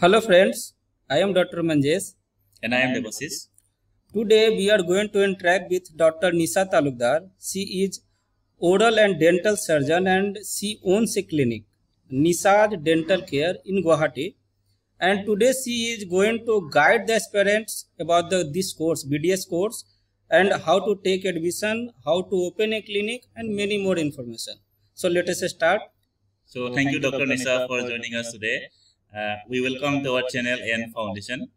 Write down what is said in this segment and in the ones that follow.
Hello friends, I am Dr. Manjesh. And I am Devasis. Today we are going to interact with Dr. Nisha Talukdar. She is oral and dental surgeon and she owns a clinic, Nisha's Dental Care in Guwahati. And today she is going to guide the aspirants about this course, BDS course, and how to take admission, how to open a clinic, and many more information. So let us start. So thank you, Dr. Nisha, for joining us today. We welcome to our channel and foundation.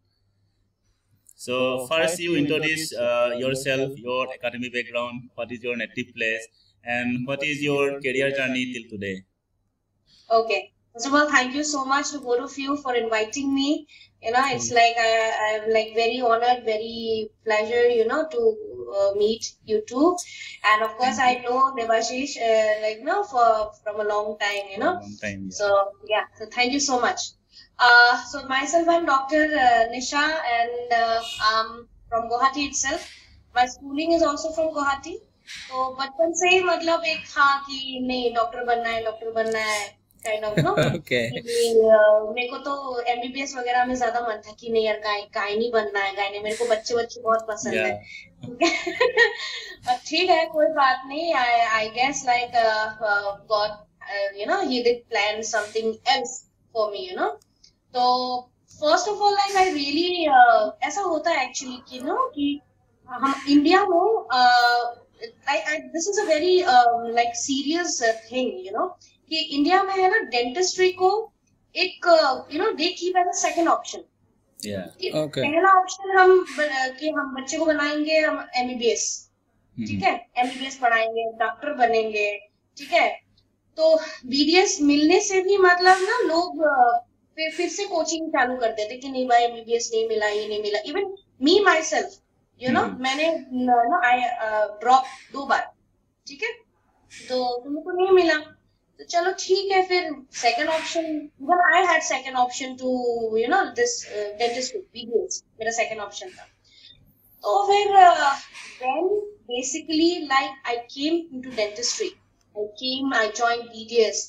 So first you introduce yourself, your academic background, what is your native place, and what is your career journey till today. Okay. First of all, thank you so much to both of you for inviting me. It's like I'm like very honored, very pleasure, to meet you two. And of course, I know Devashish, from a long time, Long time, yeah. So thank you so much. So myself, I'm Dr. Nisha, and I'm from Guwahati itself. My schooling is also from Guwahati. तो बचपन से ही मतलब एक था कि नहीं doctor बनना है काइंड ऑफ मेरे को तो एमबीबीएस वगैरह में ज्यादा मन था कि नहीं यार गायनी बनना है गायनी मेरे को बच्चे बहुत पसंद है ठीक है कोई बात नहीं I guess like God he did plan something else for me तो first of all like I really ऐसा होता है एक्चुअली कि हम इंडिया में this is a very serious thing, कि इंडिया में है ना डेंटिस्ट्री को एक they keep as a second option. पहला ऑप्शन हम बच्चे को बनाएंगे हम एमबीबीएस ठीक है एमबीबीएस पढ़ाएंगे डॉक्टर बनेंगे ठीक है तो बीडीएस मिलने से भी मतलब ना लोग फिर से कोचिंग चालू कर देते कि नहीं भाई एमबीबीएस नहीं मिला ये नहीं मिला इवन मी माई सेल्फ मैंने आई ड्रॉप 2 बार ठीक है तो तुमको नहीं मिला तो चलो ठीक है फिर second option even I had second option to this dentist BDS मेरा सेकंड ऑप्शन था तो फिर when basically like I came into dentistry I joined BDS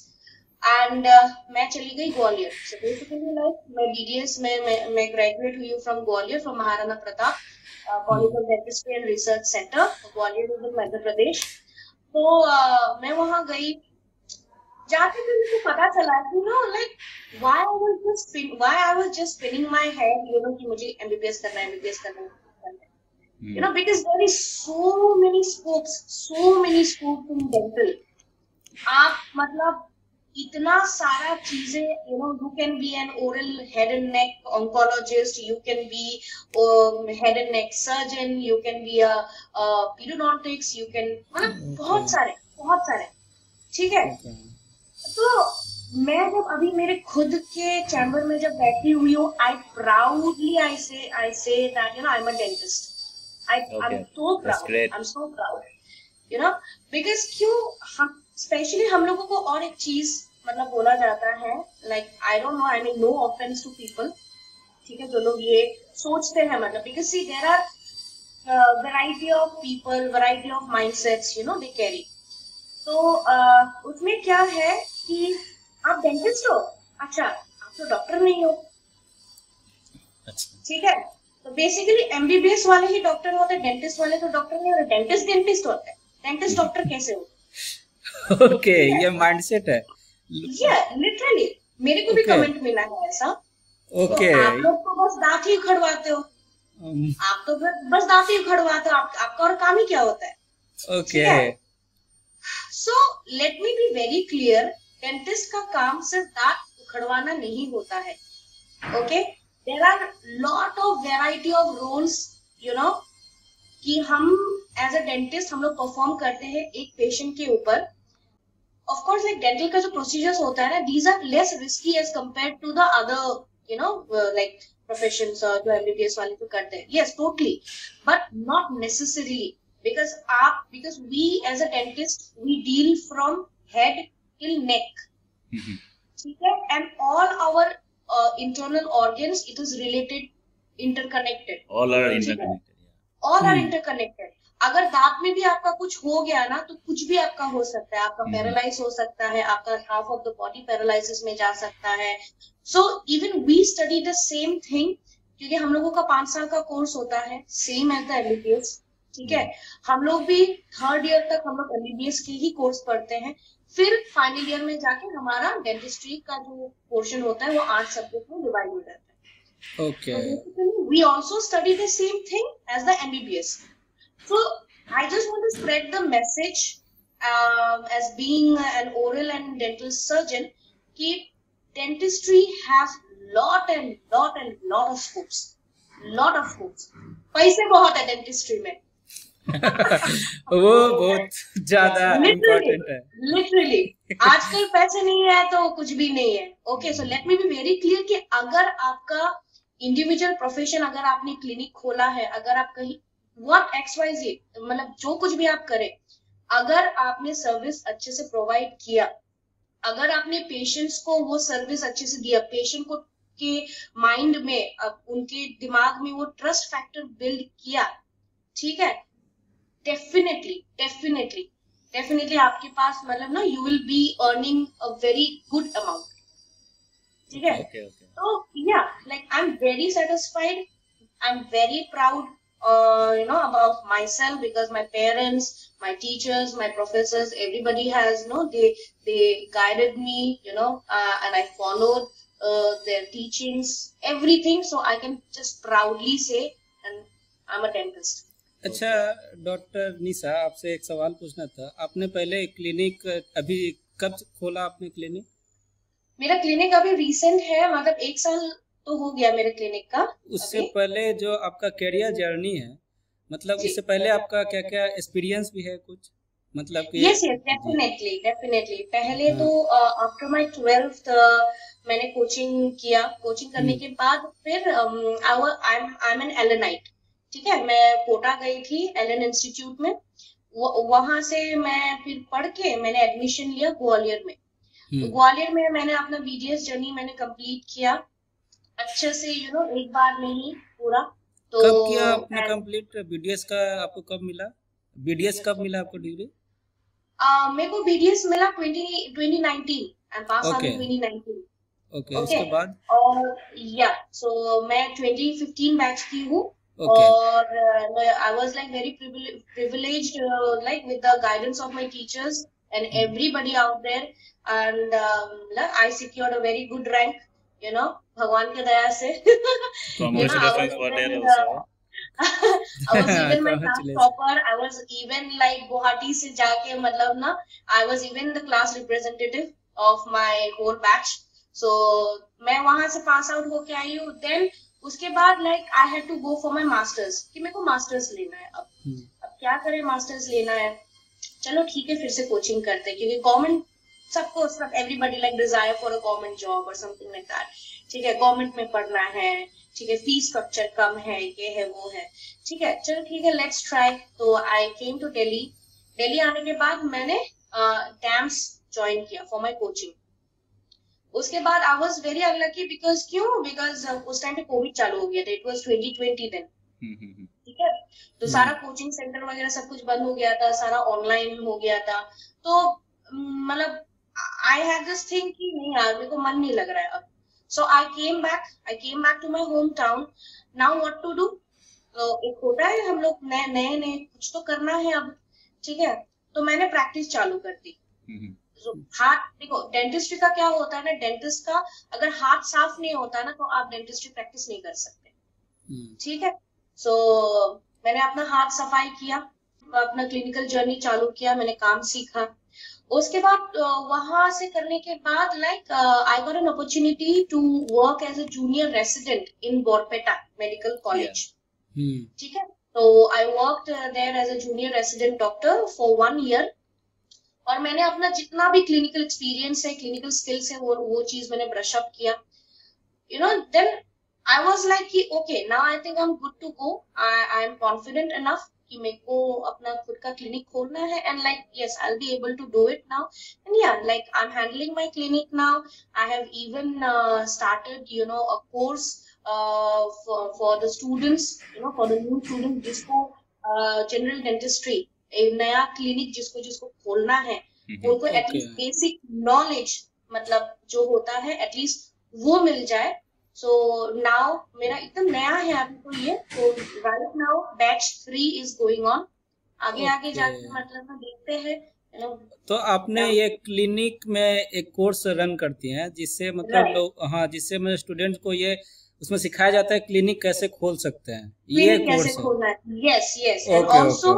and मैं चली गई ग्वालियर सो बेसिकली लाइक मैं बीडीएस में मैं ग्रेजुएट हुई हूँ from Gwalior from Maharana Pratap college of dentistry and research centre Gwalior in Madhya Pradesh तो मैं वहां गई जाके फिर मुझे पता चला कि like why I was just spinning my head कि मुझे एमबीबीएस करना है because there is so many scopes in dental आप मतलब इतना सारा चीजें you can be an oral head and neck oncologist, you can be head and neck surgeon, you can be a periodontics, you can मतलब बहुत सारे ठीक है तो मैं जब अभी मेरे खुद के चैम्बर में जब बैठी हुई हूँ I say that I'm a dentist. I'm so proud because क्यों हम स्पेशली हम लोगों को और एक चीज मतलब बोला जाता है like I don't know I mean no offence to people ठीक है जो लोग ये सोचते हैं मतलब because see there are variety of people variety of mindsets they carry तो उसमें क्या है कि आप डेंटिस्ट हो अच्छा आप तो डॉक्टर नहीं हो ठीक है तो बेसिकली एमबीबीएस वाले ही डॉक्टर होते हैं डेंटिस्ट वाले तो डॉक्टर नहीं होते डेंटिस्ट होते हैं डेंटिस्ट डॉक्टर कैसे हो ओके ये माइंडसेट है लिटरली मेरे को भी कमेंट मिला है ऐसा ओके तो आप लोग तो बस दांत ही उखड़वाते हो आप तो बस दांत ही उखड़वाते हो आपका और काम ही क्या होता है okay so let me be very clear dentist का काम सिर्फ दांत उखड़वाना नहीं होता है okay there are lot of variety of roles कि हम एज अ डेंटिस्ट हम लोग परफॉर्म करते हैं एक पेशेंट के ऊपर ऑफ कोर्स लाइक डेंटल का जो प्रोसीजर्स होता है ना these are less risky as compare to the other like professions जो एमबीबीएस वाले तो करते हैं yes totally but not necessarily because we as a dentist we deal from head till neck ठीक है and all our internal organs it is related interconnected all are interconnected. Interconnected. अगर दांत में भी आपका कुछ हो गया ना तो कुछ भी आपका हो सकता है, आपका पैरालाइज हो सकता है, आपका half of the body paralysis में जा सकता है. So even we study the same thing, क्योंकि हम लोगों का 5 साल का कोर्स होता है, सेम एज द एमबीबीएस. ठीक है, हम लोग भी 3rd ईयर तक हम लोग एमबीबीएस के ही कोर्स पढ़ते हैं. फिर फाइनल ईयर में जाके हमारा डेंटिस्ट्री का जो पोर्शन होता है वो 8 सब्जेक्ट में डिवाइड हो जाता है. Okay. We also study the same thing as the MBBS. So I just want to spread the message as being an oral and dental surgeon कि dentistry has lot of scopes. Lot of scopes. पैसे बहुत है dentistry में. वो बहुत ज्यादा important है. Literally आजकल पैसे नहीं है तो कुछ भी नहीं है. Okay, so let me be very clear कि अगर आपका इंडिविजुअल प्रोफेशन, अगर आपने क्लिनिक खोला है, अगर आप कहीं व्हाट XYZ मतलब जो कुछ भी आप करें, अगर आपने सर्विस अच्छे से प्रोवाइड किया, अगर आपने पेशेंट्स को वो सर्विस अच्छे से दिया, पेशेंट को के माइंड में, उनके दिमाग में वो ट्रस्ट फैक्टर बिल्ड किया, ठीक है, डेफिनेटली आपके पास मतलब ना you will be earning a very good amount. ठीक है, तो या like I am very satisfied, I am very proud about myself, because my parents, my teachers, my professors, everybody has they guided me, and I followed their teachings, everything, so I can just proudly say and I'm a dentist. अच्छा doctor निशा, आपसे एक सवाल पूछना था. आपने पहले clinic अभी कब खोला आपने क्लिनिक? मेरा क्लिनिक अभी रिसेंट है, मतलब 1 साल तो हो गया मेरे क्लिनिक का. उससे पहले जो आपका कैरियर जर्नी है, मतलब उससे पहले आपका क्या क्या एक्सपीरियंस भी है कुछ, मतलब कि? Yes definitely. पहले तो आफ्टर माय 12th मैंने कोचिंग किया. कोचिंग करने के बाद फिर आई एम एन एलेनाइट. ठीक है, मैं कोटा गई थी एलन इंस्टीट्यूट में. वहां से मैं फिर पढ़ के मैंने एडमिशन लिया ग्वालियर में. तो ग्वालियर में मैंने अपना BDS जर्नी मैंने कंप्लीट किया अच्छे से, एक बार में ही पूरा. तो कब किया आपने कंप्लीट BDS का? आपको कब मिला BDS? कब मिला आपको डिग्री? मेरे को BDS मिला 2019. आई पास आउट 2019. ओके, उसके बाद? और या सो मैं 2015 बैच की हूँ. और I was like very privileged, like with the guidance of my teachers and everybody out there, and I secured a very good rank, भगवान के दया से. Congratulations for that also. I was even my class topper. I was even like Guwahati से जाके मतलब ना, I was even the class representative of my whole batch. So मैं वहां से पास आउट होके आई हूँ. Then उसके बाद like I had to go for my masters, कि मेरे को मास्टर्स लेना है. अब क्या करें, मास्टर्स लेना है, चलो ठीक है फिर से कोचिंग करते हैं, क्योंकि गवर्नमेंट सबको सब everybody like desire for a government job और समथिंग लाइक दैट. ठीक है, गवर्नमेंट में पढ़ना है, ठीक है, फीस स्ट्रक्चर कम है, ये है वो है, ठीक है, चलो ठीक है, लेट्स ट्राई. तो आई केम टू दिल्ली आने के बाद मैंने डैम्स ज्वाइन किया फॉर माई कोचिंग. उसके बाद I was very unlucky, because उस टाइम पे कोविड चालू हो गया था. It was 2020 then. ठीक है, तो सारा कोचिंग सेंटर वगैरह सब कुछ बंद हो गया था, सारा ऑनलाइन हो गया था. तो मतलब आई हैड दिस थिंग कि नहीं यार, मेरे को मन नहीं लग रहा है अब. So I came back to my home town. Now what to do. तो एक होता है हम लोग नए कुछ तो करना है अब. ठीक है, तो मैंने प्रैक्टिस चालू कर दी. हाथ देखो, डेंटिस्ट्री का क्या होता है ना, डेंटिस्ट का अगर हाथ साफ नहीं होता ना तो आप डेंटिस्ट्री प्रैक्टिस नहीं कर सकते. ठीक है, सो मैंने अपना हाथ सफाई किया, अपना क्लिनिकल जर्नी चालू किया, मैंने काम सीखा. उसके बाद वहां से करने के बाद like I got an opportunity to work as a junior resident in Barpeta Medical College. ठीक है, तो I worked there as a junior resident doctor for 1 year. और मैंने अपना जितना भी क्लिनिकल एक्सपीरियंस है, क्लिनिकल स्किल्स है, वो चीज मैंने ब्रश अप किया. देन आई वाज लाइक कि okay, now I think I am good to go. I am confident enough कि मेरे को अपना खुद का क्लिनिक खोलना है. And like yes, I will be able to do it now. And yeah like I am handling my clinic now. I have even started a course for the students, for the new students जिसको general dentistry, एक नया clinic जिसको जिसको खोलना है, उनको at least basic knowledge मतलब जो होता है एटलीस्ट वो मिल जाए। सो नाउ मेरा एकदम नया है अभी तो ये, तो right now batch 3 is going on. आगे आगे जाके मतलब हम देखते हैं। तो आपने ये क्लिनिक में एक कोर्स रन करती हैं जिससे मतलब लोग, हाँ, जिससे मतलब स्टूडेंट को ये उसमें सिखाया जाता है क्लिनिक कैसे खोल सकते हैं, ये कोर्स कैसे खोलना है। Yes yes, and also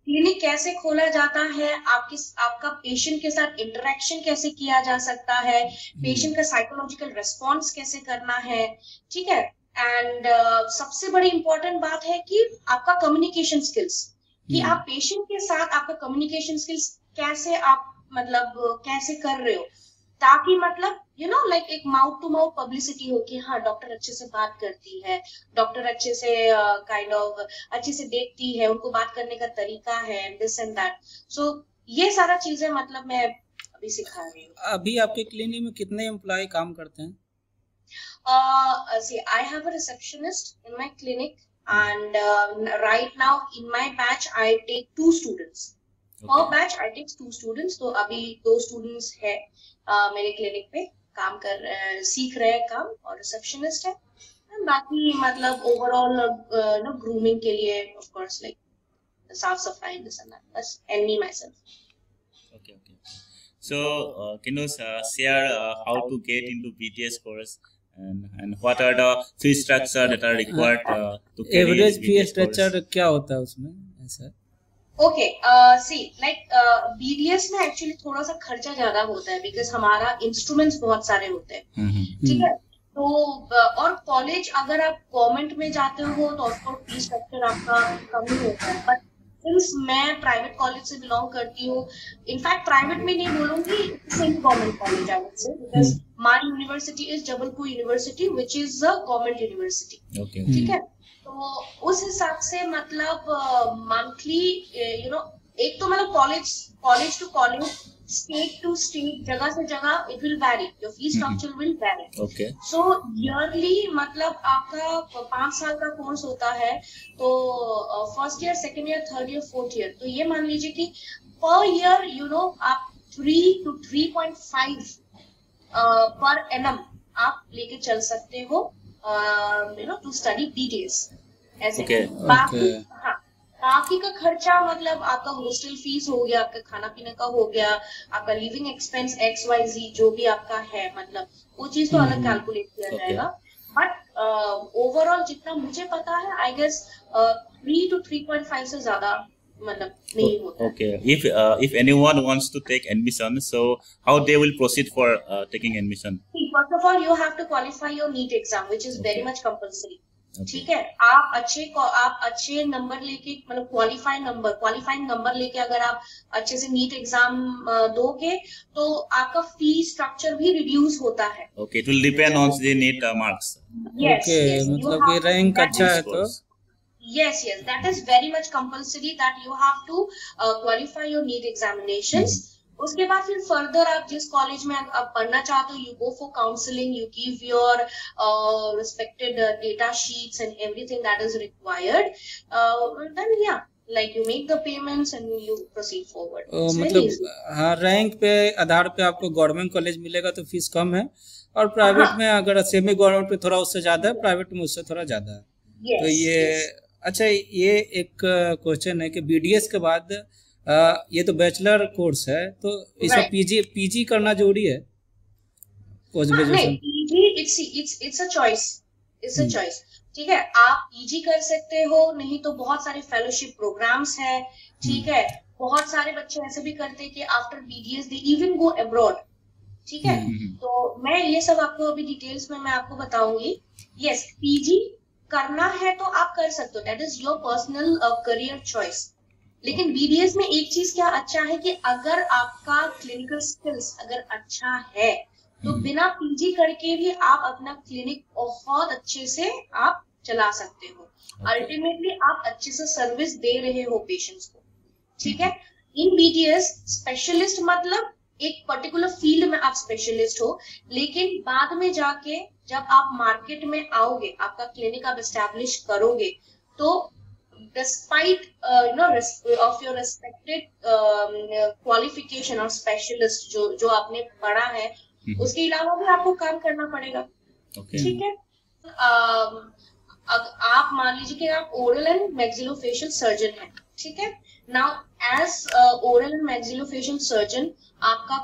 clinic कैसे खोला जाता है, आपका पेशेंट के साथ इंटरेक्शन कैसे किया जा सकता है, पेशेंट का साइकोलॉजिकल रिस्पॉन्स कैसे करना है, ठीक है। एंड सबसे बड़ी इंपॉर्टेंट बात है कि आपका कम्युनिकेशन स्किल्स, कि आप पेशेंट के साथ आपका कम्युनिकेशन स्किल्स कैसे आप मतलब कैसे कर रहे हो, ताकि मतलब यू नो लाइक एक माउथ टू माउथ पब्लिसिटी हो कि हाँ डॉक्टर अच्छे से बात करती है, डॉक्टर अच्छे से काइंड ऑफ अच्छे से देखती है, उनको बात करने का तरीका है, दिस एंड दैट। सो ये सारा चीजें मतलब मैं अभी सिखा रही हूँ। अभी आपके क्लिनिक में कितने एम्प्लॉय काम करते हैं? See, I have a receptionist in my clinic, and right now in my batch I take 2 students. Per batch I take 2 students. तो अभी 2 students है मेरे क्लिनिक पे काम कर सीख रहे हैं काम, और रिसेप्शनिस्ट है। बाकी मतलब ओवरऑल नो ग्रूमिंग के लिए ऑफ कोर्स लाइक साफ सफाई बस, and me myself. Okay. So can you share how to get into BDS course and what are the fee structure that are required to carry average fee BDS structure course? क्या होता है उसमें ऐसा? Okay, सी like BDS में actually थोड़ा सा खर्चा ज्यादा होता है, बिकॉज हमारा इंस्ट्रूमेंट्स बहुत सारे होते हैं, ठीक है। तो और कॉलेज अगर आप गवर्नमेंट में जाते हो तो ऑफकोर्स फी स्ट्रक्चर आपका कम ही होता है, बट सिंस मैं प्राइवेट कॉलेज से बिलोंग करती हूँ, इनफैक्ट प्राइवेट में नहीं बोलूंगी, same government college I would say, because my university is Jabalpur university which is a government university, ठीक है। तो उस हिसाब से मतलब मंथली यू नो, एक तो मतलब college to college, state to state, जगह से जगह it will vary, your fee structure will vary. So yearly मतलब आपका 5 साल का कोर्स होता है, तो first year, second year, third year, fourth year, तो ये मान लीजिए कि पर ईयर यू नो आप 3 to 3.5 पर एनम आप लेके चल सकते हो you know to study BDS ऐसे। बाकी का खर्चा मतलब आपका हॉस्टल फीस हो गया, आपका खाना पीने का हो गया, आपका लिविंग एक्सपेंस XYZ जो भी आपका है, मतलब वो चीज तो अलग कैलकुलेट किया जाएगा। बट ओवरऑल जितना मुझे पता है, आई गेस 3 to 3.5 से ज्यादा मतलब नहीं होता। Okay, if anyone wants to take admission, so how they will proceed for taking admission? First of all, you have to qualify your NEET exam, which is very much compulsory. ठीक है, आप अच्छे number लेके मतलब qualifying number लेके अगर आप अच्छे से नीट एग्जाम दोगे तो आपका फी स्ट्रक्चर भी रिड्यूस होता है। Okay, it will depend on the NEET marks. Yes, yes, मतलब कि रैंक अच्छा है तो yes, that is very much compulsory that you have to qualify your NEET examinations. उसके बाद फिर फर्दर आप जिस कॉलेज में आप पढ़ना चाहते हो, you go for counselling, you give your respected data sheets and everything that is required, then yeah like you make the payments and you proceed forward. मतलब हाँ, रैंक पे आधार पे आपको गवर्नमेंट कॉलेज मिलेगा तो फीस कम है, और प्राइवेट में अगर सेमी गवर्नमेंट पे थोड़ा उससे ज्यादा है, प्राइवेट में उससे थोड़ा ज्यादा है। तो ये अच्छा, ये एक क्वेश्चन है कि BDS के बाद ये तो बैचलर कोर्स है, तो इसमें पीजी करना जरूरी है? Post graduation it's a choice, ठीक है। आप पीजी कर सकते हो, नहीं तो बहुत सारे फेलोशिप प्रोग्राम्स है, ठीक है। बहुत सारे बच्चे ऐसे भी करते हैं कि after BDS they even go abroad, ठीक है। तो मैं ये सब आपको अभी डिटेल्स में मैं आपको बताऊंगी। यस, पीजी करना है तो आप कर सकते हो, that is your personal career choice. लेकिन BDS में एक चीज क्या अच्छा है कि अगर आपका क्लिनिकल स्किल्स अगर अच्छा है तो बिना पीजी करके भी आप अपना क्लिनिक बहुत अच्छे से आप चला सकते हो। अल्टीमेटली आप अच्छे से सर्विस दे रहे हो पेशेंट्स को, ठीक है। इन BDS स्पेशलिस्ट मतलब एक पर्टिकुलर फील्ड में आप स्पेशलिस्ट हो, लेकिन बाद में जाके जब आप मार्केट में आओगे, आपका क्लिनिक आप एस्टैब्लिश करोगे, तो despite of your respected qualification और specialist जो आपने पढ़ा है, उसके अलावा भी आपको काम करना पड़ेगा। ठीक है। आप मान लीजिए कि आप ओरल एंड मैक्सिलोफेशियल सर्जन हैं, ठीक है। Now as oral and maxillofacial surgeon आपका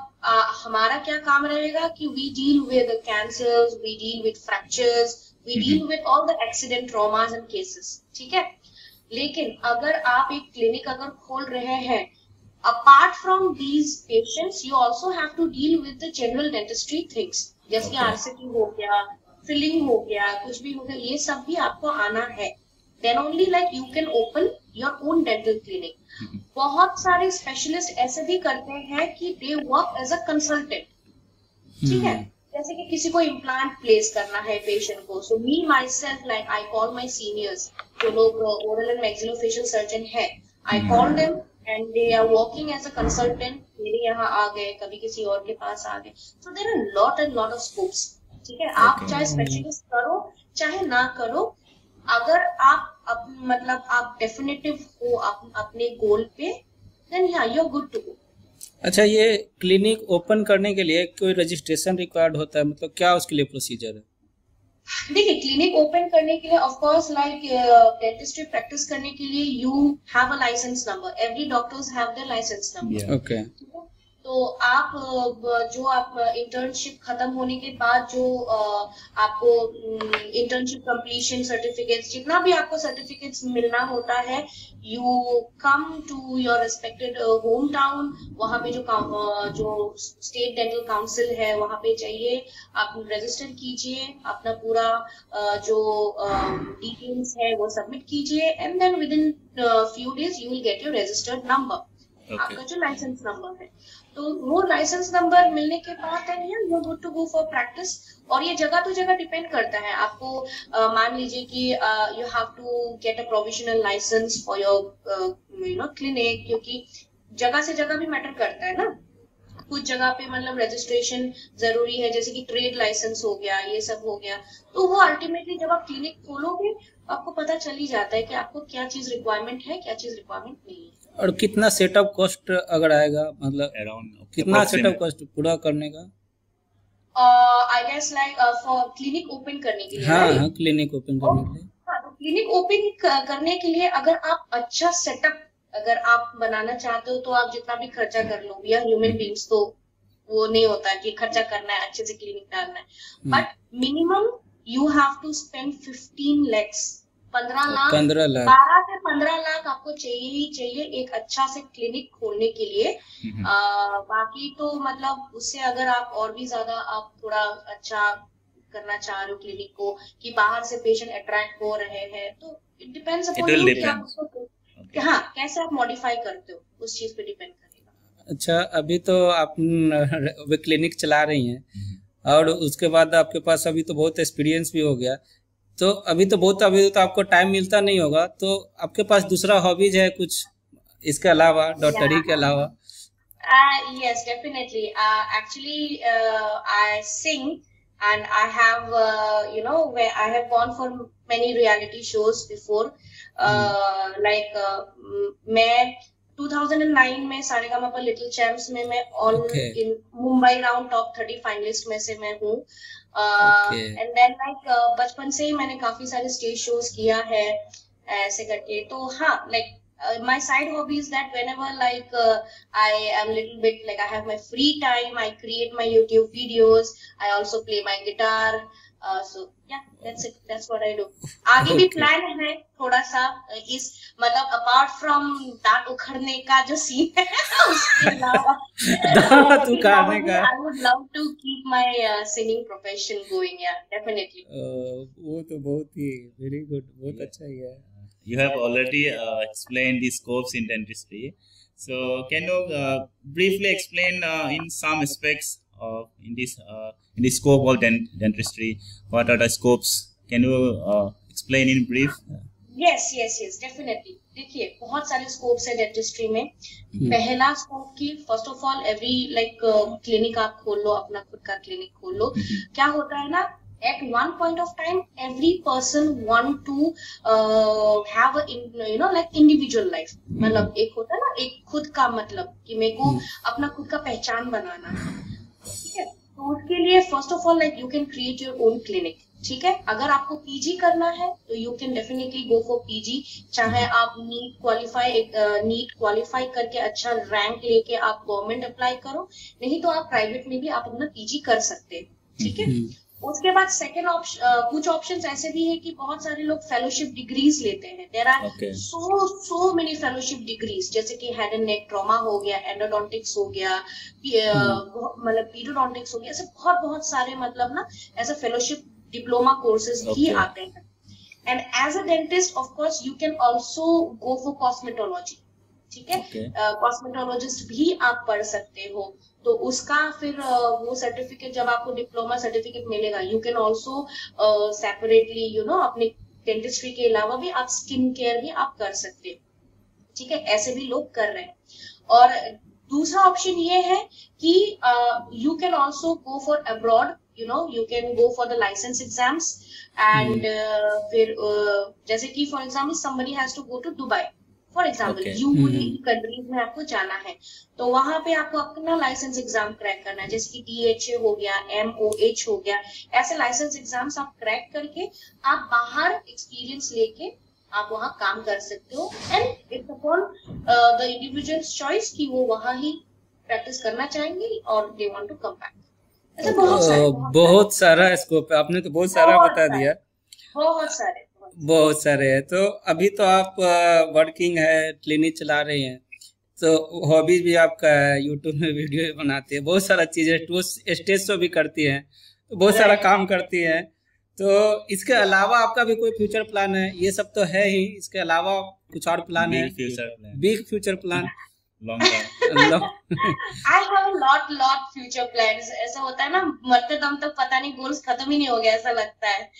हमारा क्या काम रहेगा कि we deal with cancers, we deal with fractures, we deal with all the accident traumas and cases, ठीक है। लेकिन अगर आप एक क्लिनिक अगर खोल रहे हैं, apart from these patients you also have to deal with the general dentistry things, जैसे RCT हो गया, फिलिंग हो गया, कुछ भी हो गया, ये सब भी आपको आना है। Then only like you can open your own dental clinic. बहुत सारे स्पेशलिस्ट ऐसे भी करते हैं कि they work as a consultant, ठीक है। जैसे कि किसी को इम्प्लांट प्लेस करना है पेशेंट को, so me myself like I call my seniors जो लोग ओरल एंड मैक्सिलोफेशियल सर्जन है, I call them and they are working as a consultant, मेरे यहाँ आ गए, कभी किसी और के पास आ गए, so there are lot and lot of scopes, ठीक है। आप चाहे स्पेशलिस्ट करो चाहे ना करो, अगर आप मतलब आप डेफिनेटिव हो अपने गोल पे, देन या you are good to go. अच्छा, ये क्लिनिक ओपन करने के लिए कोई रजिस्ट्रेशन रिक्वायर्ड होता है, मतलब क्या उसके लिए प्रोसीजर है? देखिए, क्लिनिक ओपन करने के लिए of course like dentistry practice करने के लिए you have a license number, every doctors have their license number. Okay. तो आप जो आप इंटर्नशिप खत्म होने के बाद जो आपको इंटर्नशिप कंप्लीशन सर्टिफिकेट्स, जितना भी आपको सर्टिफिकेट्स मिलना होता है, you come to your respected home town, वहाँ पे जो स्टेट डेंटल काउंसिल है वहाँ पे जाइए, आप रजिस्टर कीजिए, अपना पूरा जो डिटेल्स है वो सबमिट कीजिए, and then within few days you will get your registered number, आपका जो लाइसेंस नंबर है। तो वो लाइसेंस नंबर मिलने के बाद then you are good to go for practice. और ये जगह तो जगह डिपेंड करता है, आपको मान लीजिए कि you have to get a provisional license for your clinic, क्योंकि जगह से जगह भी मैटर करता है ना। कुछ जगह पे मतलब रजिस्ट्रेशन जरूरी है, जैसे कि ट्रेड लाइसेंस हो गया, ये सब हो गया, तो वो अल्टीमेटली जब आप क्लिनिक खोलोगे आपको पता चल ही जाता है कि आपको क्या चीज रिक्वायरमेंट है, क्या चीज रिक्वायरमेंट नहीं है। और कितना सेटअप कॉस्ट अगर आएगा, मतलब अराउंड कितना सेटअप कॉस्ट पूरा करने का? I guess like for clinic open करने के लिए। हाँ, क्लिनिक ओपन करने के लिए। हाँ, तो क्लिनिक ओपन करने के लिए अगर आप अच्छा सेटअप अगर आप बनाना चाहते हो तो आप जितना भी खर्चा कर लो, वी आर ह्यूमन बीइंग्स, तो वो नहीं होता कि खर्चा करना है, अच्छे से क्लिनिक डालना है, but minimum you have to spend 15 lakhs, 12 lakh 12 से 15 लाख आपको चाहिए ही चाहिए एक अच्छा से क्लिनिक खोलने के लिए। बाकी तो मतलब उससे अगर आप और भी ज्यादा आप थोड़ा अच्छा करना चाह रहे हो क्लिनिक को, कि बाहर से पेशेंट अट्रैक्ट हो रहे हैं, तो इट डिपेंड्स अपॉन यू कि आप उसको हाँ कैसे आप मॉडिफाई करते हो, उस चीज पे डिपेंड करेगा। अच्छा, अभी तो आप क्लिनिक चला रही हैं और उसके बाद आपके पास अभी तो बहुत एक्सपीरियंस भी हो गया, तो अभी तो आपको टाइम मिलता नहीं होगा, तो आपके पास दूसरा हॉबीज है कुछ इसके अलावा, डॉक्टरी के अलावा? Yes, definitely. Actually, I sing and I have, where I have gone for many reality shows before. Like, मैं 2009 में सारेगामा पर लिटिल चैम्प्स में मैं all in Mumbai round top 30 finalist में से मैं हूँ। एंड देन लाइक बचपन से ही मैंने काफी सारे स्टेज शोज किया है ऐसे करके। तो हाँ, like my side hobby is that whenever like I am little bit like I have my free time, I create my YouTube videos, I also play my guitar, so yeah, that's it, that's what I do. आगे भी plan है थोड़ा सा इस मतलब apart from दांत उखड़ने का जो सीन है उसके अलावा दांत उखाड़ने का I would love to keep my singing profession going, yeah, definitely. वो तो बहुत ही very good, बहुत अच्छा ही है। You have already explained the scopes in dentistry. So, can you briefly explain in some aspects in the scope of dentistry? What are the scopes? Can you explain in brief? Yes, definitely. देखिए, बहुत सारे scopes है dentistry में। पहला scope की first of all every like clinic आप खोल लो, अपना खुद का क्लिनिक खोल लो। क्या होता है ना, at one point of time every person want to have a like individual life. मतलब एक होता है ना एक खुद का मतलब कि मेरे को अपना खुद का पहचान बनाना है, ठीक है। तो उसके लिए first of all like you can create your own clinic, ठीक है। अगर आपको पीजी करना है तो you can definitely go for PG, चाहे आप नीट क्वालिफाई करके अच्छा रैंक लेके आप गवर्नमेंट अप्लाई करो, नहीं तो आप प्राइवेट में भी आप अपना पीजी कर सकते हैं, ठीक है। उसके बाद सेकेंड ऑप्शन, कुछ ऑप्शंस ऐसे भी है कि बहुत सारे लोग फेलोशिप डिग्रीज लेते हैं। There are so many fellowship degrees, जैसे कि हेड एंड नेक ट्रॉमा हो गया, एंडोडोंटिक्स हो गया, मतलब पीडियोडोंटिक्स हो गया, ऐसे बहुत सारे मतलब ना ऐसे फेलोशिप डिप्लोमा कोर्सेज भी आते हैं। And as a dentist of course you can also go for cosmetology, ठीक है। कॉस्मेटोलॉजिस्ट भी आप पढ़ सकते हो, तो उसका फिर वो सर्टिफिकेट जब आपको डिप्लोमा सर्टिफिकेट मिलेगा, यू कैन ऑल्सो सेपरेटली अपने डेंटिस्ट्री के अलावा भी आप स्किन केयर भी आप कर सकते हैं, ठीक है। ऐसे भी लोग कर रहे हैं। और दूसरा ऑप्शन ये है कि you can also go for abroad, you can go for the license exams and फिर जैसे कि for example somebody has to go to Dubai for example, UAE countries में आपको जाना है, तो वहां पे आपको अपना लाइसेंस एग्जाम क्रैक करना है, जैसे कि DHA हो गया, MOH हो गया, ऐसे लाइसेंस एग्जाम्स आप क्रैक करके आप बाहर एक्सपीरियंस लेके आप वहां काम कर सकते हो। And it's upon the individuals choice कि वो वहां ही प्रैक्टिस करना चाहेंगे और they want to come back. बहुत सारा स्कोप है, आपने तो बहुत सारा बता दिया। बहुत सारे हैं। तो अभी तो आप वर्किंग है, क्लिनिक चला रही हैं, तो हॉबीज भी आपका है, यूट्यूब में वीडियो भी बनाती है, बहुत सारा चीजें, स्टेज शो भी करती हैं, तो बहुत सारा काम करती हैं। तो इसके अलावा आपका भी कोई फ्यूचर प्लान है? ये सब तो है ही, इसके अलावा कुछ और प्लान है? Big future plan long term. I have a lot future plans. ऐसा होता है ना, मरते दम तक पता नहीं गोल्स खत्म ही नहीं हो गया, ऐसा लगता है।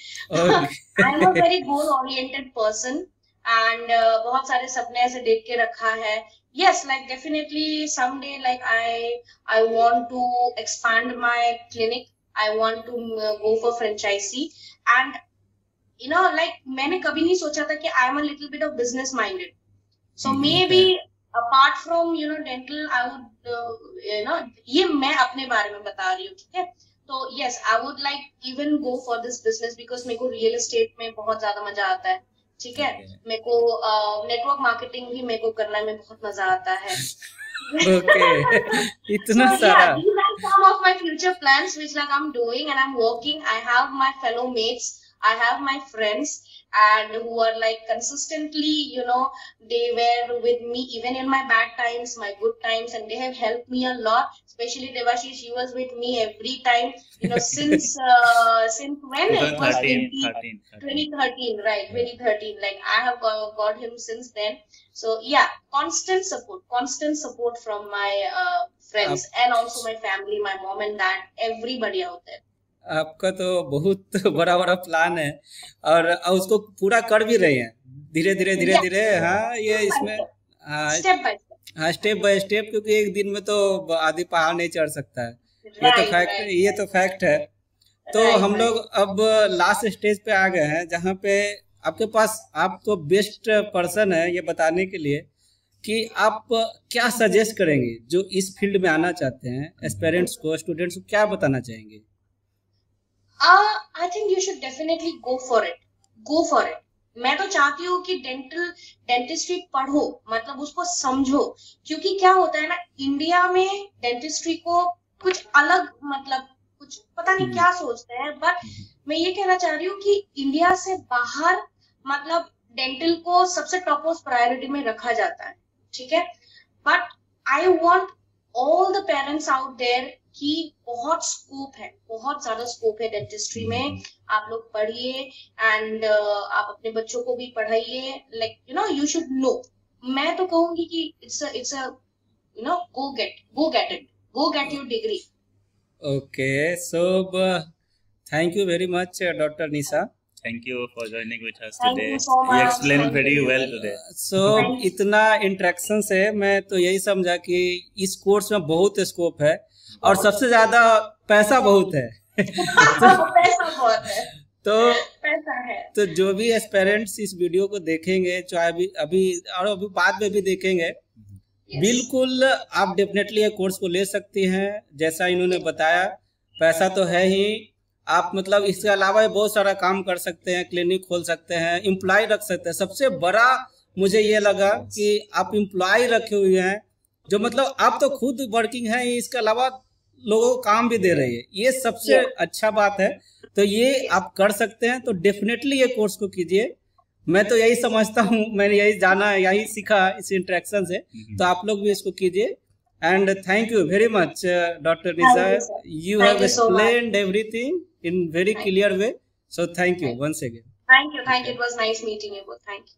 I'm a very goal oriented person and बहुत सारे सपने ऐसे देख के रखा है। Yes, like definitely someday like I want to expand my clinic. I want to go for franchisee and like मैंने कभी नहीं सोचा था कि I am a little bit of business minded. So maybe apart from dental I would ये मैं अपने बारे में बता रही हूँ, ठीक है। तो yes, I would like even go for this business because मेरे को रियल एस्टेट में बहुत ज्यादा मजा आता है, ठीक है। मेरे को नेटवर्क मार्केटिंग भी मेरे को करने में बहुत मजा आता है। इतना सारा। These are some of my future plans which like I'm doing and I'm working. I have my fellow mates, I have my friends and who are like consistently they were with me even in my bad times, my good times, and they have helped me a lot, especially Devashi. She was with me every time since when it was 2013, right? 2013, like I have got him since then. So yeah, constant support from my friends and also my family, my mom and dad, everybody out there. आपका तो बहुत बड़ा plan है और उसको पूरा कर भी रहे हैं धीरे धीरे। हाँ, ये इसमें स्टेप बाय स्टेप, क्योंकि एक दिन में तो आधी पहाड़ नहीं चढ़ सकता है, ये तो फैक्ट है। तो हम लोग अब लास्ट स्टेज पे आ गए हैं जहाँ पे आपके पास आपको बेस्ट पर्सन है ये बताने के लिए कि आप क्या सजेस्ट करेंगे जो इस फील्ड में आना चाहते हैं, एस्पिरेंट्स को, स्टूडेंट्स को क्या बताना चाहेंगे? I think you should definitely go for it. मैं तो चाहती हूँ कि डेंटिस्ट्री पढ़ो, मतलब उसको समझो, क्योंकि क्या होता है ना, इंडिया में डेंटिस्ट्री को कुछ अलग, मतलब कुछ पता नहीं क्या सोचते हैं, बट मैं ये कहना चाह रही हूँ कि इंडिया से बाहर मतलब डेंटल को सबसे टॉप ऑफ प्रायोरिटी में रखा जाता है, ठीक है। But I want all the parents out there कि बहुत स्कोप है, बहुत ज्यादा स्कोप है डेंटिस्ट्री में। आप लोग पढ़िए एंड आप अपने बच्चों को भी पढ़ाइए, लाइक यू शुड नो। मैं तो कहूंगी कि it's a go get your degree. Okay, so thank you very much, Dr. Nisa. Thank you for joining with us today. You explained very well today. So इतना interaction से मैं तो यही समझा कि इस कोर्स में बहुत स्कोप है और सबसे ज्यादा पैसा बहुत है। बहुत है, तो पैसा है। तो जो भी एस्पिरेंट्स इस वीडियो को देखेंगे, चाहे अभी और अभी बाद में भी देखेंगे, बिल्कुल आप डेफिनेटली ये कोर्स को ले सकती हैं। जैसा इन्होंने बताया, पैसा तो है ही, आप मतलब इसके अलावा बहुत सारा काम कर सकते हैं, क्लिनिक खोल सकते हैं, एम्प्लॉय रख सकते हैं। सबसे बड़ा मुझे ये लगा कि आप एम्प्लॉय रखे हुए हैं, जो मतलब आप तो खुद वर्किंग हैं, इसके अलावा लोगों को काम भी दे रही है, ये सबसे अच्छा बात है। तो ये आप कर सकते हैं, तो डेफिनेटली ये कोर्स को कीजिए। मैं तो यही समझता हूँ, मैंने यही जाना, यही सीखा इस इंटरेक्शन से, तो आप लोग भी इसको कीजिए। And thank you very much doctor Nisha, you have explained everything in very clear way, so thank you once again. Thank you, it was nice meeting you both. Thank you.